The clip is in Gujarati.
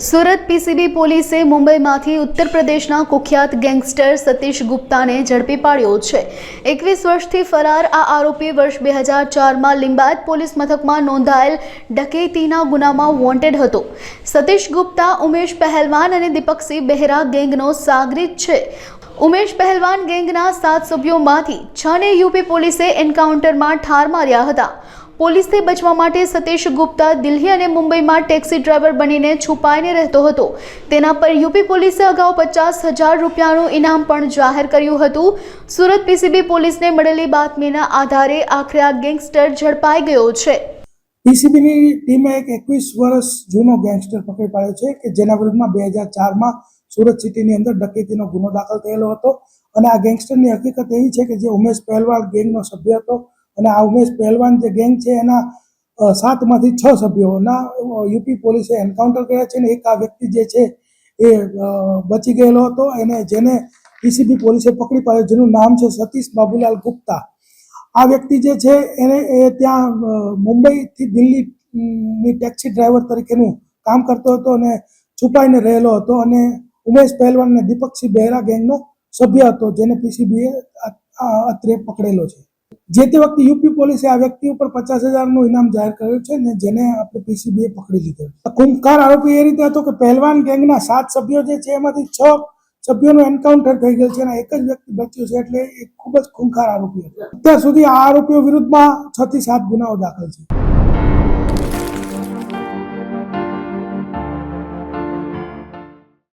સુરત પીસીબી પોલીસે મુંબઈમાંથી ઉત્તર પ્રદેશના કુખ્યાત ગેંગસ્ટર સતીશ ગુપ્તાને ઝડપી પાડ્યો છે। 21 વર્ષથી ફરાર આ આરોપી વર્ષ 2004માં લિંબાયત પોલીસ મથકમાં નોંધાયેલ ડકૈતીના ગુનામાં વોન્ટેડ હતો। સતીશ ગુપ્તા ઉમેશ પહેલવાન અને દીપકસિંહ બેહરા ગેંગનો સાગરીત છે। ઉમેશ પહેલવાન ગેંગના 7 સભ્યોમાંથી 6ને યુપી પોલીસે એન્કાઉન્ટરમાં ઠાર માર્યા હતા। પોલીસથી બચવા માટે સતીશ ગુપ્તા દિલ્હી અને મુંબઈમાં ટેક્સી ડ્રાઈવર બનીને છુપાઈને રહેતો હતો। તેના પર યુપી પોલીસે અગાઉ 50,000 રૂપિયાનું ઇનામ પણ જાહેર કર્યું હતું। સુરત પીસીબી પોલીસને મળેલી બાતમીના આધારે આખરે આ ગેંગસ્ટર ઝડપાઈ ગયો છે। પીસીબીની ટીમે એક 21 વર્ષ જૂનો ગેંગસ્ટર પકડી પાડ્યો છે કે જેના વિરુદ્ધમાં 2004માં સુરત સિટીની અંદર ડકૈતીનો ગુનો દાખલ થયેલો હતો અને આ ગેંગસ્ટરની હકીકત એવી છે કે જે ઉમેશ પહેલવાન ગેંગનો સભ્ય હતો અને આ ઉમેશ પહેલવાન જે ગેંગ છે એના 7માંથી 6 સભ્યોના યુપી પોલીસે એન્કાઉન્ટર કર્યા છે અને એક આ વ્યક્તિ જે છે એ બચી ગયેલો હતો એને જેને પીસીબી પોલીસે પકડી પાડ્યો જેનું નામ છે સતીશ બાબુલાલ ગુપ્તા। આ વ્યક્તિ જે છે એને ત્યાં મુંબઈથી દિલ્હીની ટેક્સી ડ્રાઈવર તરીકેનું કામ કરતો હતો અને છુપાઈને રહેલો હતો અને ઉમેશ પહેલવાન અને દીપકસિંહ બેહરા ગેંગનો સભ્ય હતો જેને પીસીબીએ અત્રે પકડેલો છે। જે તે વખતે યુપી પોલીસે આ વ્યક્તિ ઉપર 50,000નું ઇનામ જાહેર કર્યું છે ને જેને આપણે પીસીબીએ પકડી લીધો। ખૂંખાર આરોપી એ રીતે હતો કે પહેલવાન ગેંગના 7 સભ્યો જે છે એમાંથી 6 સભ્યોનું એન્કાઉન્ટર થઈ ગયેલ છે અને એક જ વ્યક્તિ બચ્યો છે એટલે એ ખૂબ જ ખૂંખાર આરોપી હતો। અત્યાર સુધી આ આરોપીઓ વિરુદ્ધમાં 6 થી 7 ગુનાઓ દાખલ છે।